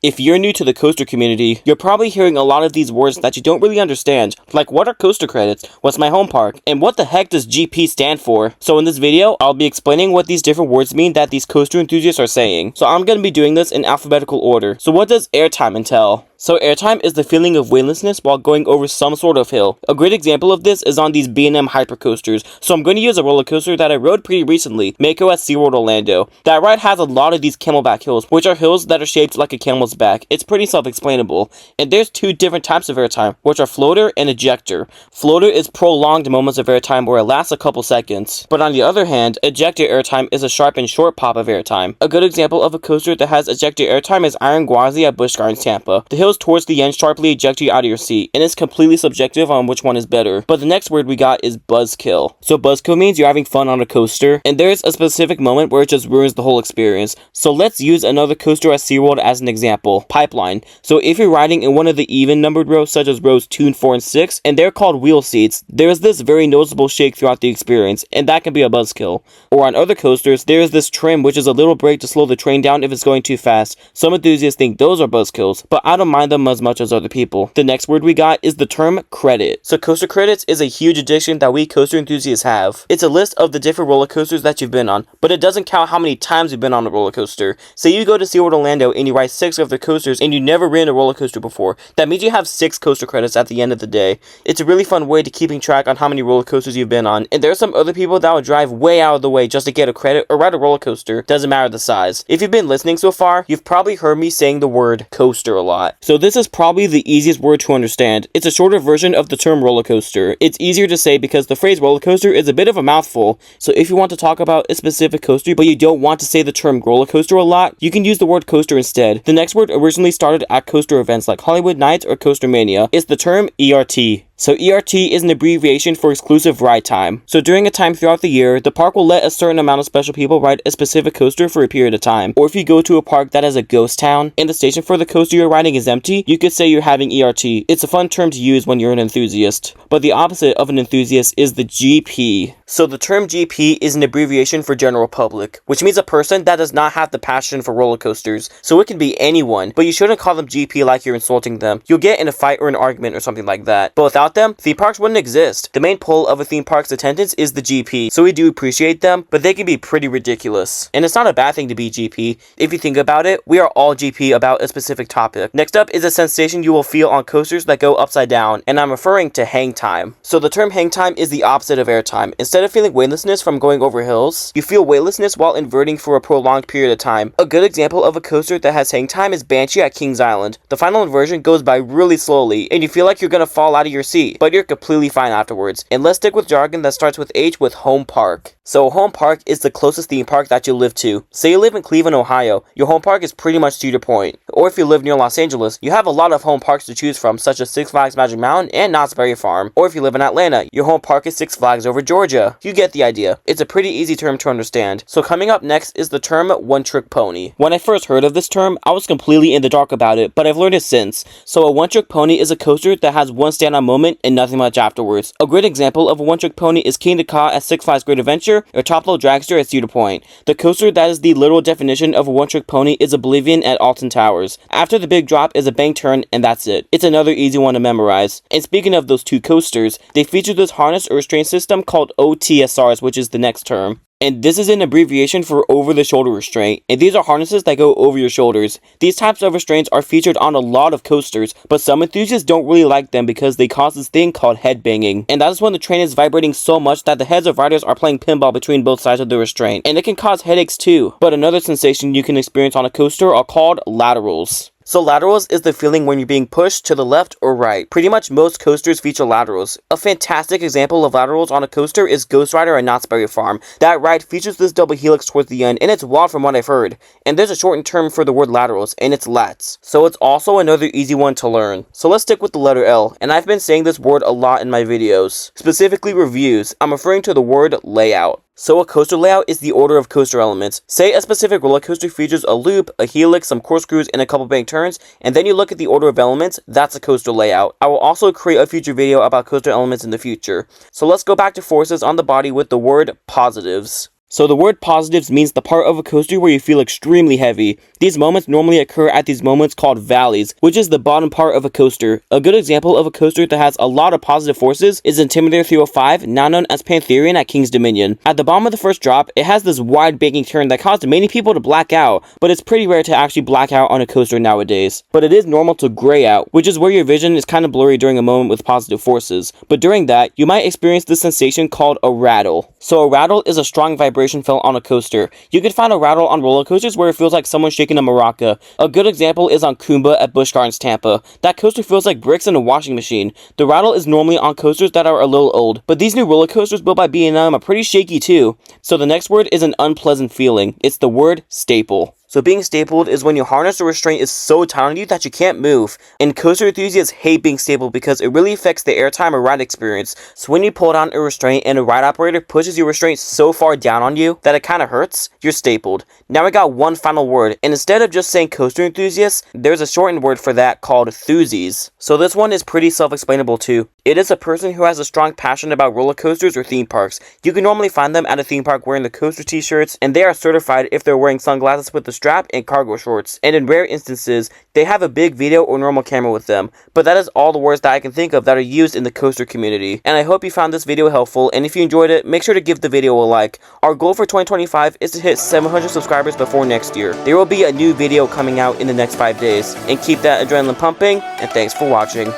If you're new to the coaster community, you're probably hearing a lot of these words that you don't really understand, like what are coaster credits, what's my home park, and what the heck does GP stand for? So in this video, I'll be explaining what these different words mean that these coaster enthusiasts are saying. So I'm going to be doing this in alphabetical order. So what does airtime entail? So airtime is the feeling of weightlessness while going over some sort of hill. A great example of this is on these B&M hypercoasters. So I'm going to use a roller coaster that I rode pretty recently, Mako at SeaWorld Orlando. That ride has a lot of these camelback hills, which are hills that are shaped like a camel's back. It's pretty self-explainable. And there's two different types of airtime, which are floater and ejector. Floater is prolonged moments of airtime where it lasts a couple seconds. But on the other hand, ejector airtime is a sharp and short pop of airtime. A good example of a coaster that has ejector airtime is Iron Gwazi at Busch Gardens, Tampa. The hills towards the end sharply eject you out of your seat, and it's completely subjective on which one is better. But the next word we got is buzzkill. So buzzkill means you're having fun on a coaster, and there's a specific moment where it just ruins the whole experience. So let's use another coaster at SeaWorld as an example, pipeline. So if you're riding in one of the even numbered rows such as rows 2, 4, and 6, and they're called wheel seats, there's this very noticeable shake throughout the experience, and that can be a buzzkill. Or on other coasters, there's this trim which is a little brake to slow the train down if it's going too fast. Some enthusiasts think those are buzzkills, but I don't mind them as much as other people. The next word we got is the term credit. So coaster credits is a huge addiction that we coaster enthusiasts have. It's a list of the different roller coasters that you've been on, but it doesn't count how many times you've been on a roller coaster. Say you go to SeaWorld Orlando and you ride 6 of their coasters and you never ridden a roller coaster before. That means you have 6 coaster credits at the end of the day. It's a really fun way to keeping track on how many roller coasters you've been on, and there are some other people that will drive way out of the way just to get a credit or ride a roller coaster. Doesn't matter the size. If you've been listening so far, you've probably heard me saying the word coaster a lot. So this is probably the easiest word to understand. It's a shorter version of the term roller coaster. It's easier to say because the phrase roller coaster is a bit of a mouthful. So if you want to talk about a specific coaster but you don't want to say the term roller coaster a lot, you can use the word coaster instead. The next word originally started at coaster events like Hollywood Nights or Coaster Mania. It's the term ERT. So ERT is an abbreviation for exclusive ride time. So during a time throughout the year, the park will let a certain amount of special people ride a specific coaster for a period of time. Or if you go to a park that has a ghost town and the station for the coaster you're riding is empty, you could say you're having ERT. It's a fun term to use when you're an enthusiast. But the opposite of an enthusiast is the GP. So the term GP is an abbreviation for general public, which means a person that does not have the passion for roller coasters. So it can be anyone, but you shouldn't call them GP like you're insulting them. You'll get in a fight or an argument or something like that. But without them, theme parks wouldn't exist. The main pull of a theme park's attendance is the GP, so we do appreciate them, but they can be pretty ridiculous. And it's not a bad thing to be GP. If you think about it, we are all GP about a specific topic. Next up is a sensation you will feel on coasters that go upside down, and I'm referring to hang time. So the term hang time is the opposite of airtime. Instead of feeling weightlessness from going over hills, you feel weightlessness while inverting for a prolonged period of time. A good example of a coaster that has hang time is Banshee at Kings Island. The final inversion goes by really slowly, and you feel like you're gonna fall out of your seat, but you're completely fine afterwards. And let's stick with jargon that starts with H with home park. So home park is the closest theme park that you live to. Say you live in Cleveland, Ohio, your home park is pretty much Cedar Point. Or if you live near Los Angeles, you have a lot of home parks to choose from, such as Six Flags Magic Mountain and Knott's Berry Farm. Or if you live in Atlanta, your home park is Six Flags Over Georgia. You get the idea. It's a pretty easy term to understand. So coming up next is the term one-trick pony. When I first heard of this term, I was completely in the dark about it, but I've learned it since. So a one-trick pony is a coaster that has one stand-on moment and nothing much afterwards. A great example of a one-trick pony is King Ka at Six Flags Great Adventure or Toplo Dragster at Cedar Point. The coaster that is the literal definition of a one-trick pony is Oblivion at Alton Towers. After the big drop is a bank turn and that's it. It's another easy one to memorize. And speaking of those two coasters, they feature this harness or restraint system called OTSRs, which is the next term. And this is an abbreviation for over-the-shoulder restraint, and these are harnesses that go over your shoulders. These types of restraints are featured on a lot of coasters, but some enthusiasts don't really like them because they cause this thing called headbanging. And that is when the train is vibrating so much that the heads of riders are playing pinball between both sides of the restraint. And it can cause headaches too. But another sensation you can experience on a coaster are called laterals. So laterals is the feeling when you're being pushed to the left or right. Pretty much most coasters feature laterals. A fantastic example of laterals on a coaster is Ghost Rider at Knott's Berry Farm. That ride features this double helix towards the end, and it's wild from what I've heard. And there's a shortened term for the word laterals, and it's lats. So it's also another easy one to learn. So let's stick with the letter L, and I've been saying this word a lot in my videos. Specifically reviews, I'm referring to the word layout. So a coaster layout is the order of coaster elements. Say a specific roller coaster features a loop, a helix, some corkscrews, and a couple bank turns, and then you look at the order of elements, that's a coaster layout. I will also create a future video about coaster elements in the future. So let's go back to forces on the body with the word positives. So the word positives means the part of a coaster where you feel extremely heavy. These moments normally occur at these moments called valleys, which is the bottom part of a coaster. A good example of a coaster that has a lot of positive forces is Intimidator 305, now known as Pantherian at King's Dominion. At the bottom of the first drop, it has this wide banking turn that caused many people to black out, but it's pretty rare to actually black out on a coaster nowadays. But it is normal to gray out, which is where your vision is kind of blurry during a moment with positive forces. But during that, you might experience this sensation called a rattle. So a rattle is a strong vibration felt on a coaster. You can find a rattle on roller coasters where it feels like someone shaking a maraca. A good example is on Kumba at Busch Gardens, Tampa. That coaster feels like bricks in a washing machine. The rattle is normally on coasters that are a little old, but these new roller coasters built by B&M are pretty shaky too. So the next word is an unpleasant feeling. It's the word staple. So being stapled is when your harness or restraint is so tight on you that you can't move. And coaster enthusiasts hate being stapled because it really affects the airtime or ride experience. So when you pull down a restraint and a ride operator pushes your restraint so far down on you that it kind of hurts, you're stapled. Now I got one final word, and instead of just saying coaster enthusiasts, there's a shortened word for that called Enthusiast. So this one is pretty self-explainable too. It is a person who has a strong passion about roller coasters or theme parks. You can normally find them at a theme park wearing the coaster t-shirts, and they are certified if they're wearing sunglasses with the strap and cargo shorts, and in rare instances, they have a big video or normal camera with them. But that is all the words that I can think of that are used in the coaster community. And I hope you found this video helpful, and if you enjoyed it, make sure to give the video a like. Our goal for 2025 is to hit 700 subscribers before next year. There will be a new video coming out in the next 5 days, and keep that adrenaline pumping, and thanks for watching.